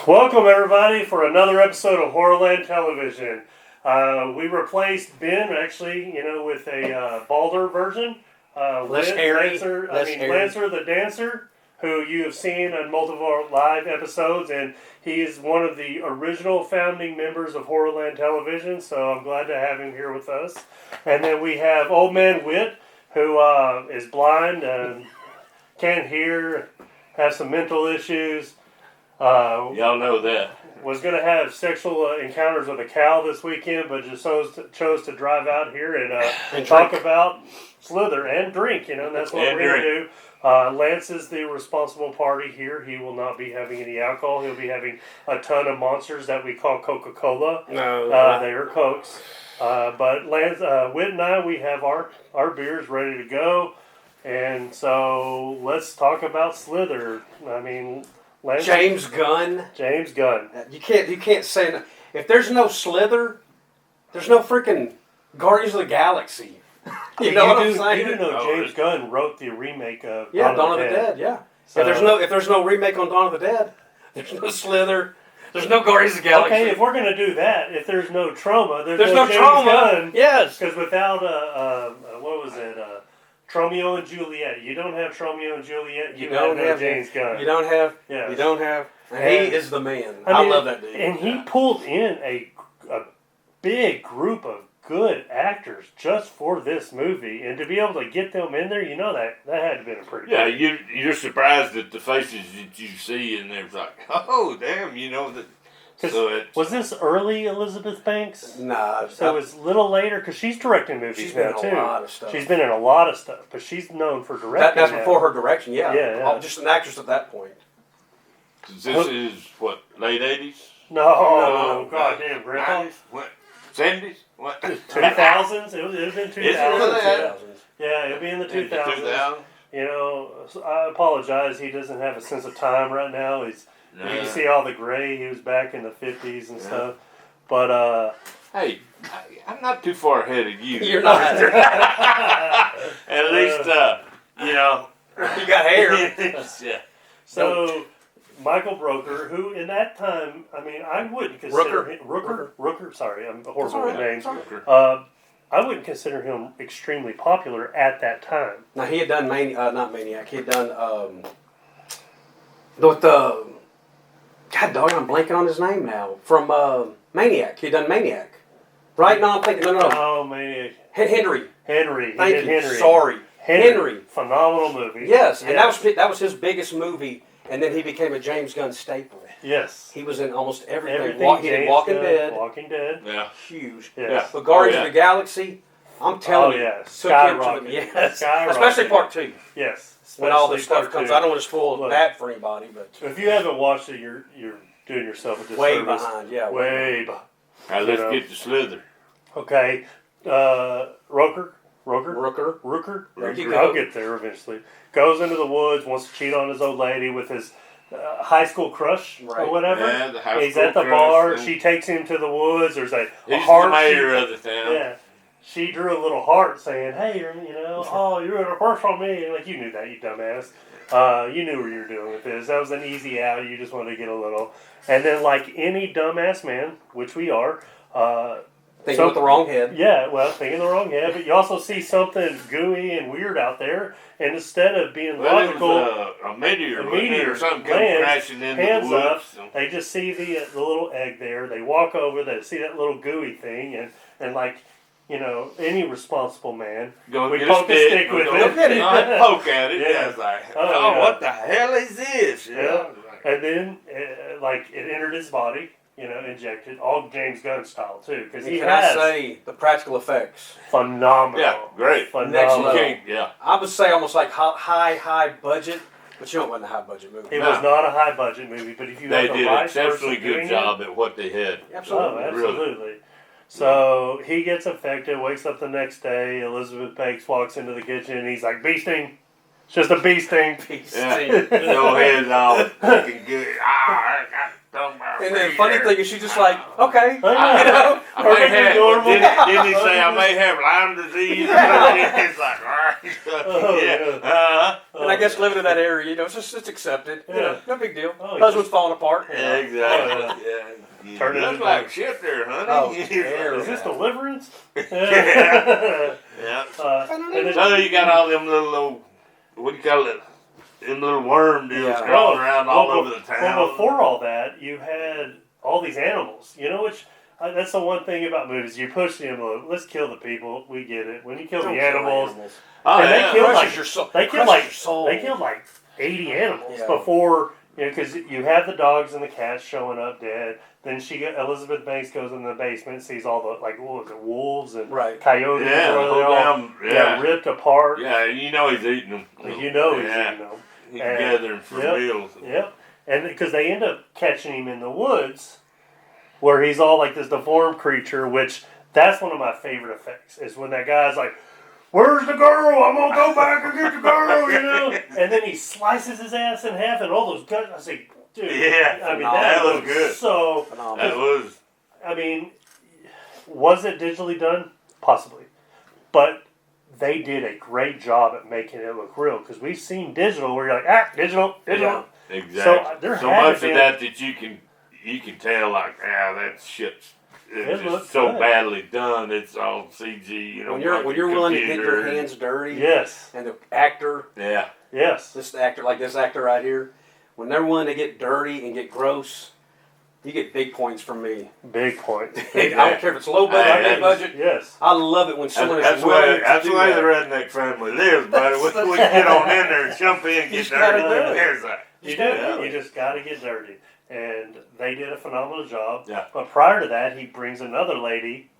Welcome everybody for another episode of Horrorland Television. We replaced Ben actually, with a balder version. Lancer the Dancer, who you have seen on multiple live episodes, and he is one of the original founding members of Horrorland Television. So I'm glad to have him here with us. And then we have Old Man Wit, who is blind and can't hear, has some mental issues. Y'all know that. Was going to have sexual encounters with a cow this weekend, but just chose to drive out here and talk about Slither and drink. That's what we're going to do. Lance is the responsible party here. He will not be having any alcohol. He'll be having a ton of monsters that we call Coca-Cola. No, they are Cokes. But Lance, Whit and I, we have our beers ready to go. And so let's talk about Slither. James Gunn. You can't say no. If there's no Slither, there's no freaking Guardians of the Galaxy. You know what I'm saying? You do know James Gunn wrote the remake of Dawn of the Dead. Yeah. So, if there's no remake on Dawn of the Dead, there's no Slither. There's no Guardians of the Galaxy. Okay, if we're gonna do that, if there's no trauma, there's no James Gunn. Yes. Because without what was it? Tromeo and Juliet. You don't have Tromeo and Juliet. You don't have James Gunn. You don't have. Yes. You don't have. And he is the man. I love that dude. And he pulled in a big group of good actors just for this movie, and to be able to get them in there, that had to have been a pretty. Yeah, you're surprised at the faces that you see, and they're like, oh damn, that. So was this early Elizabeth Banks? Nah. So it was a little later, because she's directing movies now, too. She's been in a lot of stuff. She's been in a lot of stuff, but she's known for directing. That's before her direction, yeah. Yeah. Just an actress at that point. This is, late 80s? No. Goddamn, Grandpa. 90s? What? 70s? What? 2000s? It would have been 2000s. Yeah, it'll be in the 2000s. 2000s? I apologize. He doesn't have a sense of time right now. You can see all the gray. He was back in the 50s and stuff. But, hey, I'm not too far ahead of you. You're not. At least, you got hair. Yeah. So, Michael Rooker, who in that time, I wouldn't consider him... Rooker, sorry, I'm horrible with names. I wouldn't consider him extremely popular at that time. Now, he had done not Maniac. He had done with the... God dog, I'm blanking on his name now. From Maniac. He had done Maniac. Right? No, I'm thinking... No. Oh, Maniac. Henry. Thank you. Henry. Sorry. Henry. Phenomenal movie. Yes, and that was his biggest movie, and then he became a James Gunn staple. Yes. He was in almost everything. He did Walking Dead. Walking Dead. Yeah. Huge. Yes. But Guardians of the Galaxy, I'm telling you. Skyrocket. Yes. Skyrocket. Especially part 2. Yes. When all this stuff comes. I don't want to spoil that for anybody, but... If you haven't watched it, you're doing yourself a disservice. Way behind, yeah. Way behind. All right, let's get to Slither. Okay. Rooker. There you go. I'll get there eventually. Goes into the woods, wants to cheat on his old lady with his high school crush or whatever. Yeah, the high He's school at the crush, bar. She takes him to the woods. There's a He's heart. the mayor of the town. Yeah. She drew a little heart saying, hey, you're in a crush on me. And you knew that, you dumbass. You knew what you were doing with this. That was an easy out. You just wanted to get a little. And then like any dumbass man, which we are, thinking with the wrong head. Yeah, thinking the wrong head. But you also see something gooey and weird out there. And instead of being logical, it was a meteor or something come crashing into hands the woods. Up, so. They just see the little egg there. They walk over, they see that little gooey thing, and like, any responsible man, we poke a stick with it. Poke at it. Yeah, it's like, what the hell is this? Yeah. And then, it entered his body. Injected, all James Gunn style too, because he has. I say the practical effects? Phenomenal. Yeah, great. Phenomenal. Yeah. I would say almost like high budget, but it wasn't a high budget movie. It was not a high budget movie, but if you they have the did right an exceptionally good job at what they had. Absolutely. Oh, absolutely. Really. So he gets infected, wakes up the next day. Elizabeth Banks walks into the kitchen, and he's like, "Bee sting. It's just a bee sting." Yeah. No heads all looking good. talking about. And the funny thing is, she's just like, okay, I know. I may Perfectly have, normal. didn't he say I may have Lyme disease? It's like, all right. Oh, Yeah. yeah. And I guess living in that area, it's accepted. Yeah. No big deal. Oh, Husband's falling apart. Yeah, exactly. Yeah. Turn it Look into- like shit there, honey. Oh, Is this deliverance? Yeah. And then- So you got all them little, what do you call it? Them little worm deals Yeah. crawling around all over the town. Well, before all that, you had all these animals. You know, which that's the one thing about movies. You push the envelope. Let's kill the people. We get it. When you kill Don't the kill animals, Oh, and yeah. they killed Crushes like your soul. they killed Crushes like your soul. they killed like 80 animals Yeah. before. Because you have the dogs and the cats showing up dead. Then Elizabeth Banks goes in the basement, sees all the what was it, wolves and Right. coyotes. Yeah, and they're all yeah. ripped apart. Yeah, you know he's eating them. You know he's Yeah. eating them. He's And- gathering for Yep. meals. Yep. And because they end up catching him in the woods, where he's all like this deformed creature, which that's one of my favorite effects, is when that guy's like, "Where's the girl? I'm gonna go back and get the girl," you know? And then he slices his ass in half and all those guts. I say, dude, Yeah, I mean, that was good. So, Phenomenal. That was. I mean, was it digitally done? Possibly. But they did a great job at making it look real, because we've seen digital where you're like, digital. Yeah. Exactly. So, there So had to much be of a- that you can tell like, that shit's It just looks so good. badly done. It's all CG. You know, When you're willing to get your computer. hands dirty, Yes. and the actor, Yeah. Yes. this actor right here, when they're willing to get dirty and get gross, you get big points from me. Big point. I don't care if it's low budget, Hey, big budget. Yes. I love it when someone That's is the willing way, to that's do the way that. the redneck family lives, buddy. We get on in there and jump in and You get just gotta dirty. do it. There's that. You do. Yeah. You just got to get dirty. And they did a phenomenal job. Yeah. But prior to that, he brings another lady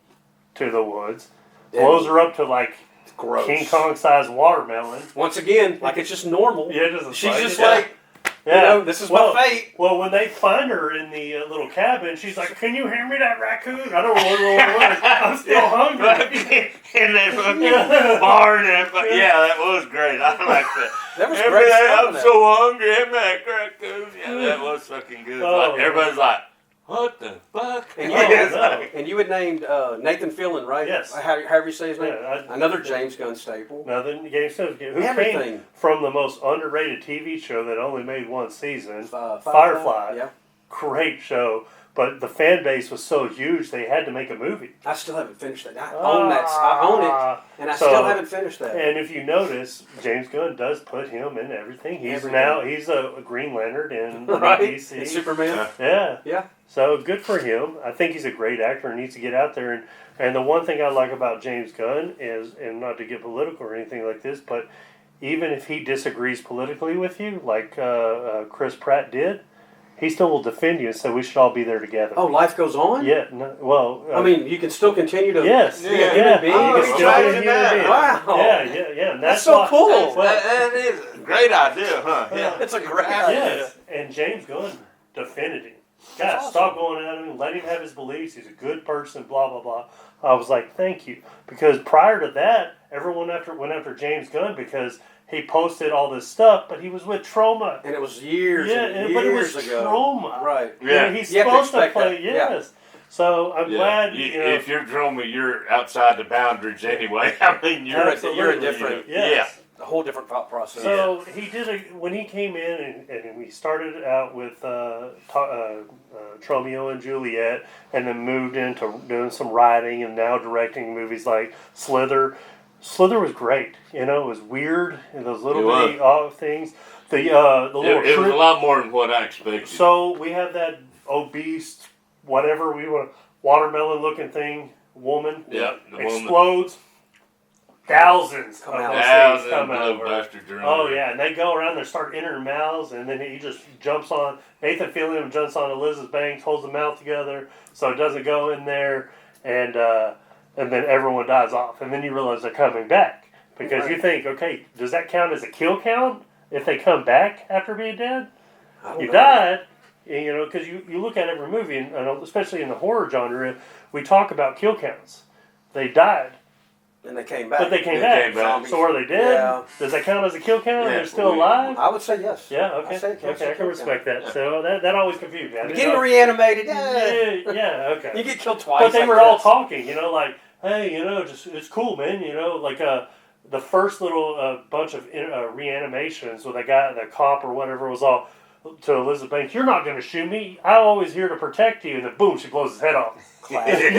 to the woods, Yeah. blows her up to like Gross. King Kong sized watermelon. Once again, like it's just normal. Yeah, just a She's sight. just Yeah. like, this is my fate. Well, when they find her in the little cabin, she's like, "Can you hand me that raccoon? I don't know what it was. I'm still hungry." In that fucking Yeah. barn. Yeah, that was great. I like that. That was Every great day stuff in I'm that. so hungry. Have that raccoon. Yeah, that was fucking good. Oh, Like, everybody's like, "What the fuck?" And Oh, you, no. and you had named Nathan Fillion, right? Yes. However you say his name. Yeah, Another James Gunn staple. Nothing. Game Who came Everything. from the most underrated TV show that only made one season, Firefly. Yeah. Great show, but the fan base was so huge they had to make a movie. I still haven't finished that. I own that. I own it, and I So- still haven't finished that. And if you notice, James Gunn does put him in everything. He's Everything. a Green Lantern in the Right? DC. And Superman. Yeah. Yeah. So good for him. I think he's a great actor and needs to get out there. And the one thing I like about James Gunn is, and not to get political or anything like this, but even if he disagrees politically with you, like Chris Pratt did, he still will defend you and say we should all be there together. Oh, life goes on. Yeah. No, well. I mean, you can still continue to. Yes. be a human being. You You can can still be a imagine human that. being. Wow. Yeah. And That's so why- cool. That is a great idea, huh? Yeah. It's a great idea. Yes, and James Gunn defended him. God, awesome. stop going at him. Let him have his beliefs. He's a good person. Blah blah blah. I was like, thank you, because prior to that, everyone went after James Gunn because he posted all this stuff, but he was with Trauma. And it was years Yeah, and but it years was ago. Trauma. Right. You know, Yeah. he's You have to supposed to expect play. that. Yeah. Yes. So I'm glad. You know, If you're Droma, you're outside the boundaries anyway. I mean, you're Absolutely. a different- yes. A whole different thought process. So he did when he came in and we started out with Romeo and Juliet, and then moved into doing some writing and now directing movies like Slither. Slither was great. You know, it was weird and those little It bitty things. The little It was a lot more than what I expected. So we have that obese, whatever we want, watermelon looking thing, woman. Yeah, the woman. Explodes. Thousands Come of out. those things Thousands come of out. little of her. bastards around. Oh yeah, and they go around, they start entering mouths, and then he just jumps on. Nathan Fillion jumps on Elizabeth Banks, holds the mouth together so it doesn't go in there, and then everyone dies off, and then you realize they're coming back because Right. you think, okay, does that count as a kill count if they come back after being dead? I don't You know. died, you know, because you look at every movie, and especially in the horror genre, we talk about kill counts. They died. And they came back. But they came back. Zombies. So are they dead? Yeah. Does that count as a kill count? Yeah, They're still alive? I would say yes. Yeah, okay. I'd say it counts Okay, I as a can kill respect count. that. So that always confused me. I didn't Getting know- reanimated. Yeah, okay. You get killed twice. But they like were all this. talking, like, hey, just it's cool, man. Like the first little bunch of reanimations with the cop or whatever was all to Elizabeth Banks. You're not going to shoot me. I'm always here to protect you. And then boom, she blows his head off. Classic.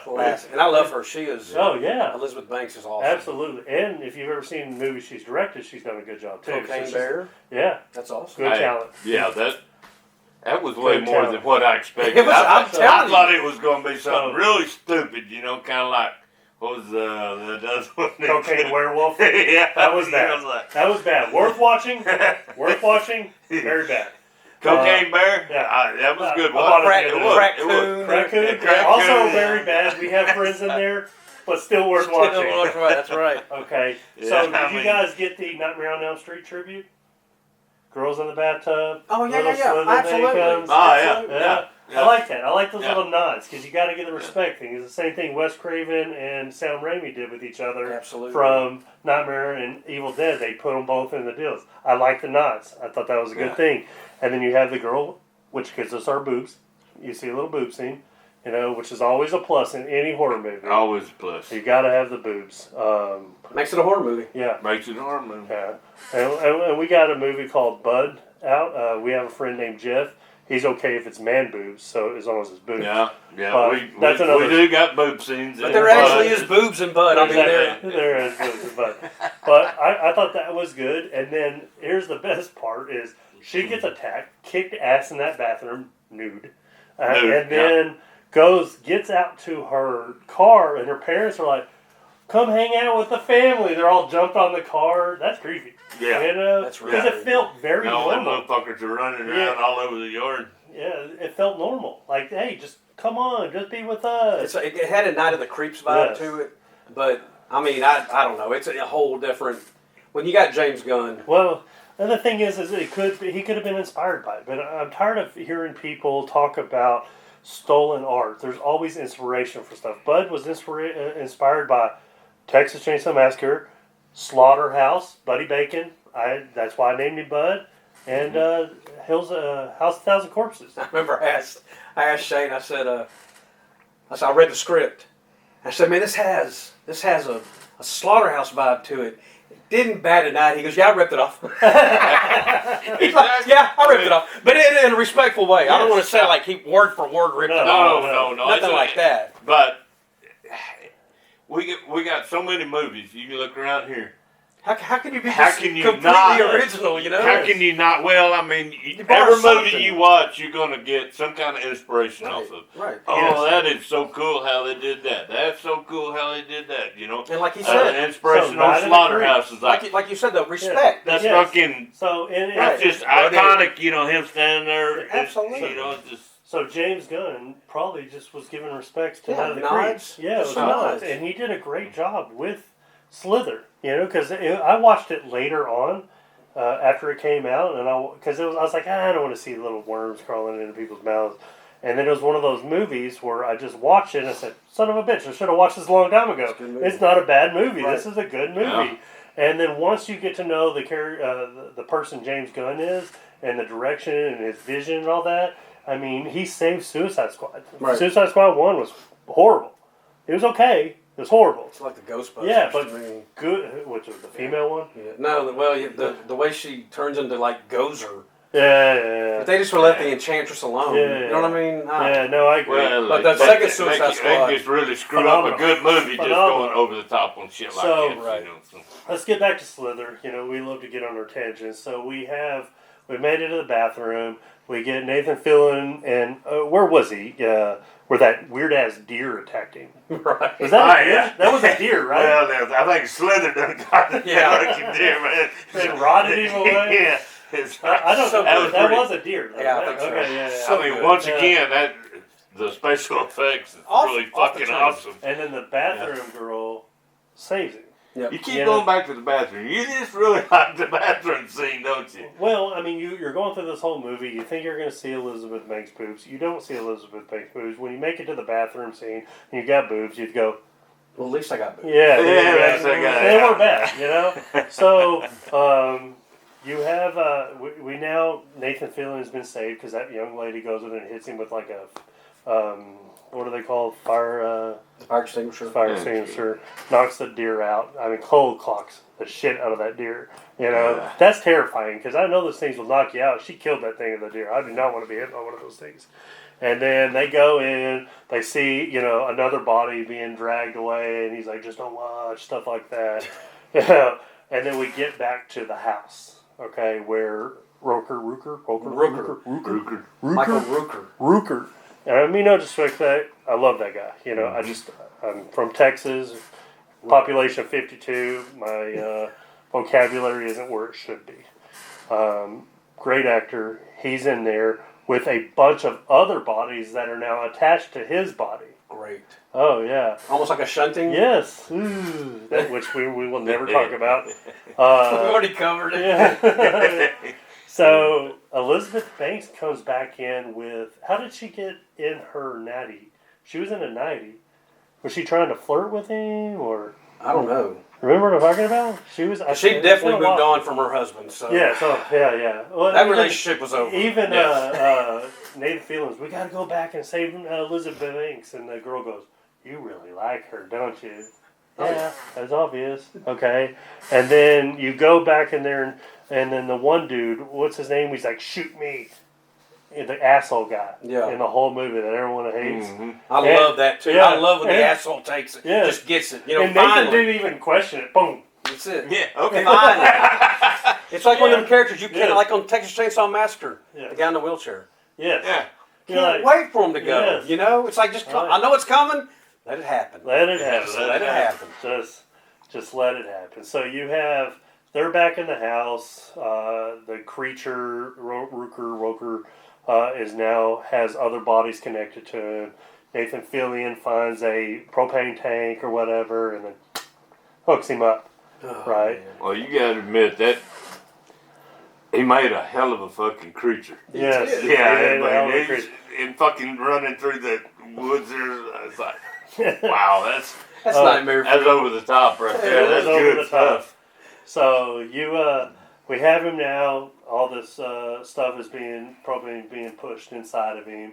Classic. And I love her. She is. Oh yeah, Elizabeth Banks is awesome. absolutely. And if you've ever seen the movie she's directed, she's done a good job too. Cocaine Bear. Yeah, That's awesome. good talent. Yeah, that was way Good more talent. than what I expected. It was- I'm I telling thought it was going to be So- something really stupid, kind of like, what was the other one? Cocaine Werewolf. Yeah, That was bad. I was like, That was bad. Worth watching. Worth watching. Very bad. Cocaine Bear? yeah. That was good. I bought it It the other was. day. It was. Raccoon. Raccoon. Also very bad. We have friends in there, but still worth watching. That's right. Okay. Yeah, So I did you mean- guys get the Nightmare on Elm Street tribute? Girls in the bathtub. Oh, yeah, Little yeah, yeah. Slither thing Absolutely. comes. Oh, yeah. Absolutely. Yeah. Yeah. I like that. I like those Yeah. little nods because you got to give the respect thing. It's the same thing Wes Craven and Sam Raimi did with each other Absolutely. from Nightmare and Evil Dead. They put them both in the deals. I like the nods. I thought that was a good Yeah. thing. And then you have the girl, which gives us our boobs. You see a little boob scene, which is always a plus in any horror movie. Always a plus. You got to have the boobs. Makes it a horror movie. Yeah. Makes it a horror movie. Yeah. And we got a movie called Bud out. We have a friend named Jeff. He's okay if it's man boobs, so as long as it's boobs. Yeah, But we that's another- we do got boob scenes. But in there Bud. actually is boobs and Bud. I mean, Exactly. There is boobs, but I thought that was good. And then here's the best part is she gets attacked, kicked ass in that bathroom, nude, and then gets out to her car, and her parents are like, "Come hang out with the family." They're all jumped on the car. That's creepy. Yeah. That's because right. it felt very all them normal. motherfuckers are running around Yeah. all over the yard. Yeah, it felt normal. Like, hey, just come on, just be with us. it had a Night of the Creeps vibe Yes. to it. But, I mean, I don't know. It's a whole different... When you got James Gunn... Well, and the thing is he could have been inspired by it. But I'm tired of hearing people talk about stolen art. There's always inspiration for stuff. Bud was inspired by Texas Chainsaw Massacre, Slaughterhouse, Buddy Bacon. That's why I named him Bud. And House of 1,000 Corpses. I remember I asked Shane, I said, I read the script. I said, man, this has a slaughterhouse vibe to it. It didn't bat an eye. He goes, yeah, I ripped it off. He's like, yeah, I ripped it off. But in a respectful way. I don't want to say like he word for word ripped it off. No. Nothing like that. But we got so many movies. You can look around here. How can you be How just can you completely not- original, you know? How can you not? Well, I mean, borrow every movie something. you watch, you're going to get some kind of inspiration off of. Right. Oh, that is so cool how they did that. That's so cool how they did that. And like he said, inspiration so on Night of the Slaughterhouse is like you said, though, respect. that's Yes. fucking. So and That's just iconic. Him standing there. Absolutely. Just. So James Gunn probably just was giving respects to Yeah, Night of the nods. Creeps. Yeah, it was Just nods. nods. And he did a great job with Slither. Because I watched it later on after it came out, and I was like, I don't want to see little worms crawling into people's mouths. And then it was one of those movies where I just watched it and I said, son of a bitch, I should have watched this a long time ago. It's not a bad movie. Right. This is a good movie. Yeah. And then once you get to know the person James Gunn is and the direction and his vision and all that, I mean, he saved Suicide Squad. Right. Suicide Squad 1 was horrible. It was okay. It was horrible. It's like the Ghostbusters. Yeah, but to me. good. Which was the female one? Yeah. No, the way she turns into like Gozer. Yeah. If they just would have left the Enchantress alone, Yeah. you know what I mean? Yeah, no, I agree. Well, But the second Suicide Squad- They just really screw up a Phenomenal. good movie just Phenomenal. going over the top on shit like So, that. right. So. Let's get back to Slither. We love to get on our tangents. So we made it to the bathroom. We get Nathan Fillion, and where was he? Where that weird ass deer attacked him. Right. Was that a deer? Yeah. That was a deer, right? Well, I think Slither done got the Yeah. deer, man. They rotted him away? Yeah. It's- I don't So know. was That pretty- was a deer. Though, Yeah, I right? think so. Okay, yeah. So- I mean, good. once Yeah. again, the special effects is Off- really off the fucking chain. awesome. And then the bathroom girl saves him. Yep. You keep Yeah. going back to the bathroom. You just really like the bathroom scene, don't you? Well, I mean, you're going through this whole movie. You think you're going to see Elizabeth Banks' boobs. You don't see Elizabeth Banks' boobs. When you make it to the bathroom scene and you got boobs, you'd go, Well, at least I got booed. Yeah, they were bad, you know. So you have we now Nathan Fillion has been saved because that young lady goes in and hits him with like a what do they call fire extinguisher? Fire extinguisher, knocks the deer out. I mean, cold clocks the shit out of that deer. You know, that's terrifying because I know those things will knock you out. She killed that thing of the deer. I do not want to be hit by one of those things. And then they go in, they see, you know, another body being dragged away, and he's like, just don't watch, stuff like that. You know, and then we get back to the house, okay, where Michael Rooker. And I mean, no disrespect that. I love that guy. You know, I'm from Texas, population of 52. My vocabulary isn't where it should be. Great actor. He's in there with a bunch of other bodies that are now attached to his body. Great. Oh, yeah. Almost like a shunting? Yes. Ooh, which we will never talk about. We already covered it. Yeah. So, Elizabeth Banks comes back in with... How did she get in her natty? She was in a natty. Was she trying to flirt with him, or... I don't know. Remember what I'm talking about? She definitely moved on from her husband. So yeah. Well, that relationship was over. Even Nathan Fillion's, we got to go back and save Elizabeth Banks, and the girl goes, "You really like her, don't you?" Yeah, that's obvious. Okay, and then you go back in there, and then the one dude, what's his name? He's like, "Shoot me." The asshole guy in the whole movie that everyone hates. Mm-hmm. I love that too. I love when the asshole takes it. Yeah. Just gets it. You know, and Nathan didn't even question it. Boom. That's it. Yeah, okay. Finally. It's like one of them characters you can't, like on Texas Chainsaw Massacre, the guy in the wheelchair. Yes. Yeah. Can't wait for him to go. Yes. You know, it's like just I know it's coming. Let it happen. Let it happen. Let it happen. Just let it happen. So you have. They're back in the house. The creature, Roker, is now has other bodies connected to him. Nathan Fillion finds a propane tank or whatever, and then hooks him up. Right? Man. Well, you gotta admit that he made a hell of a fucking creature. Yes. Yeah, and fucking running through the woods there. It's like, wow, that's nightmare. That's over the top right there. That's good stuff. So we have him now. All this stuff is propane being pushed inside of him,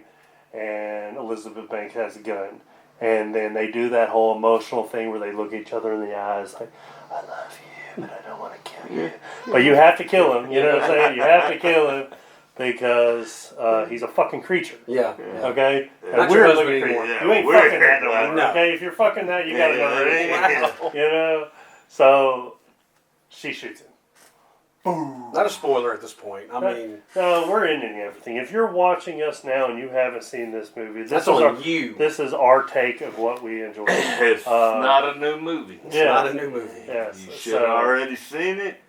and Elizabeth Banks has a gun. And then they do that whole emotional thing where they look each other in the eyes like, "I love you, but I don't want to kill you." But you have to kill him. You know what I'm saying? You have to kill him because he's a fucking creature. Yeah. Okay. Not your husband anymore. You ain't fucking that no more. No. Okay. If you're fucking that, you gotta know. You know. So she shoots him. Boom. Not a spoiler at this point. I mean, no, we're ending everything. If you're watching us now and you haven't seen this movie, that's on you. This is our take of what we enjoy. It's not a new movie. It's not a new movie. Yes, you should have already seen it.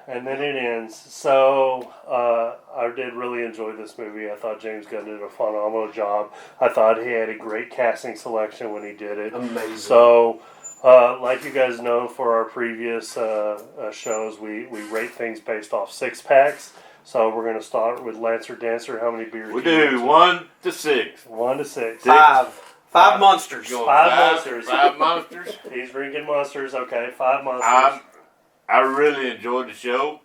And then it ends. So I did really enjoy this movie. I thought James Gunn did a phenomenal job. I thought he had a great casting selection when he did it. Amazing. So. Like you guys know, for our previous shows, we rate things based off 6-packs. So we're going to start with Lancer Dancer. How many beers? We do 1 to 6. 1 to 6. Five monsters. Five monsters. 5 monsters. He's drinking monsters. Okay, 5 monsters. I really enjoyed the show,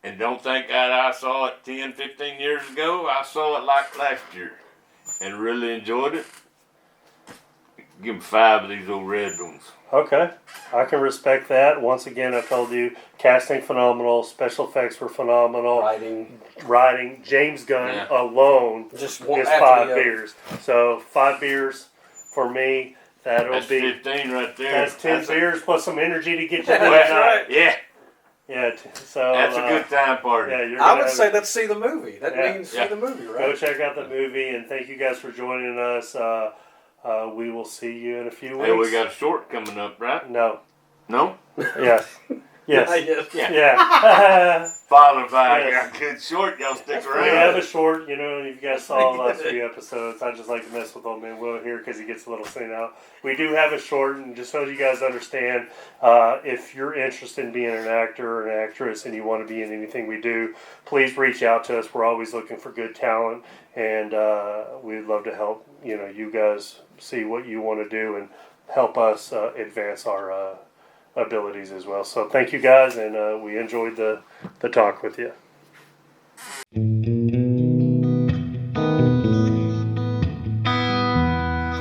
and don't think that I saw it 10, 15 years ago. I saw it like last year, and really enjoyed it. Give him 5 of these old red ones. Okay, I can respect that. Once again, I told you, casting phenomenal, special effects were phenomenal. Writing. James Gunn alone just is 5 beers. So 5 beers for me. That's 15 right there. That's 10 beers plus some energy to get you through the night. Yeah. Yeah, so that's a good time party. Yeah, I would say let's see the movie. That means see the movie, right? Go check out the movie, and thank you guys for joining us. We will see you in a few weeks. Hey, we got a short coming up, right? No. No? Yes. Yes. Yeah. Followed by a good short, y'all stick around. We have a short, you know, you guys saw the last few episodes. I just like to mess with old man Will here because he gets a little seen out. We do have a short, and just so you guys understand, if you're interested in being an actor or an actress and you want to be in anything we do, please reach out to us. We're always looking for good talent, and we'd love to help, you guys see what you want to do and help us advance our abilities as well. So thank you guys, and we enjoyed the talk with you.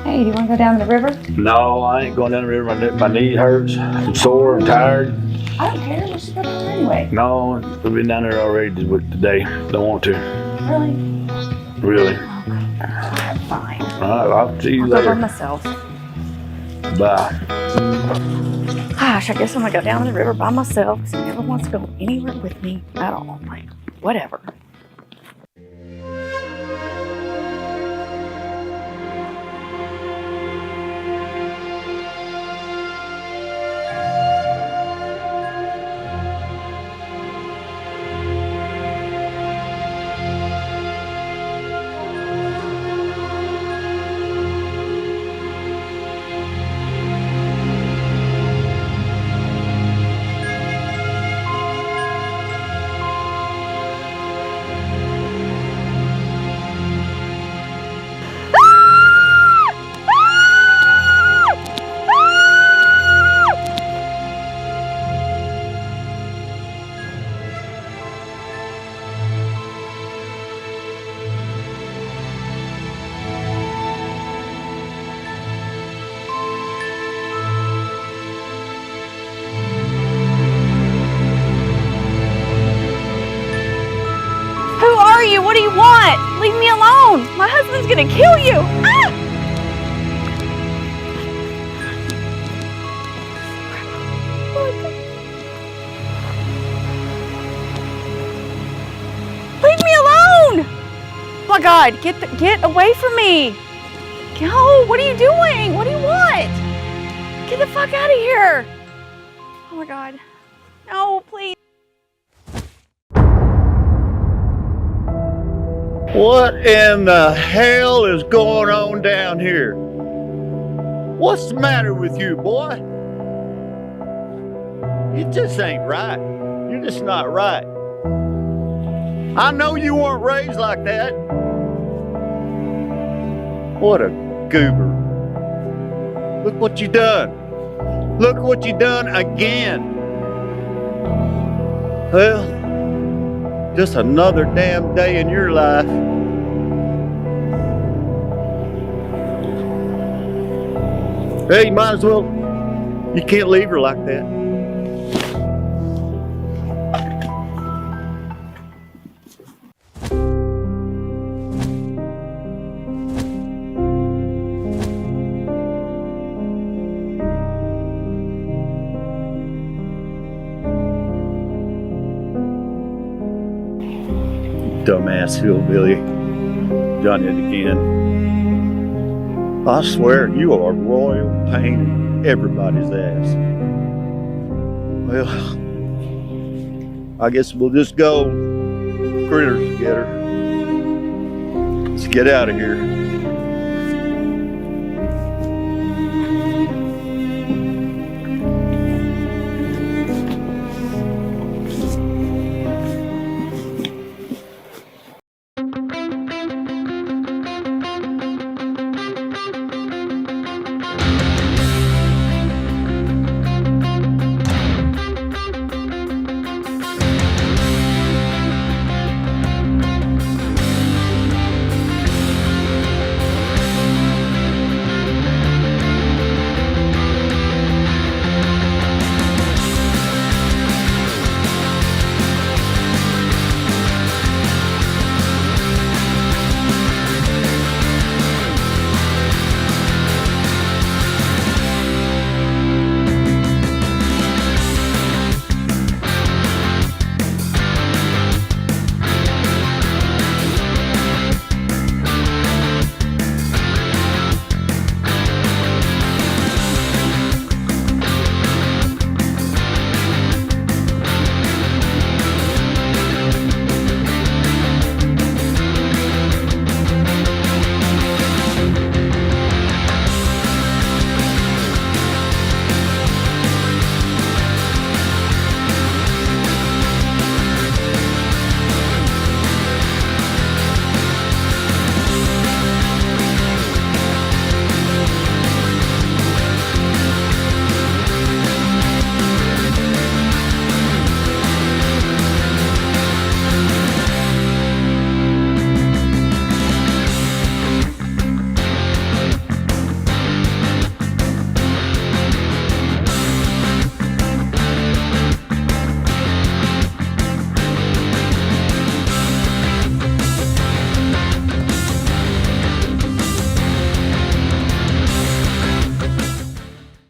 Hey, do you want to go down the river? No, I ain't going down the river. My knee hurts. I'm sore. I'm tired. I don't care. We should go down there anyway. No, we've been down there already today. Don't want to. Really? Really. Okay. Fine. All right, I'll see you I'll later. go by myself. Bye. Gosh, I guess I'm gonna go down to the river by myself because he never wants to go anywhere with me at all. Like, whatever. Who are you? What do you want? Leave me alone. My husband's gonna kill you. Ah! Leave me alone. Oh my God, get away from me. Go, what are you doing? What do you want? Get the fuck out of here. Oh my God. No, please. What in the hell is going on down here? What's the matter with you, boy? You just ain't right. You're just not right. I know you weren't raised like that. What a goober. Look what you done. Look what you done again. Well, just another damn day in your life. Hey, you might as well. You can't leave her like that. Dumbass hillbilly. Done it again. I swear you are a royal pain in everybody's ass. Well, I guess we'll just go. Critters get her. Let's get out of here.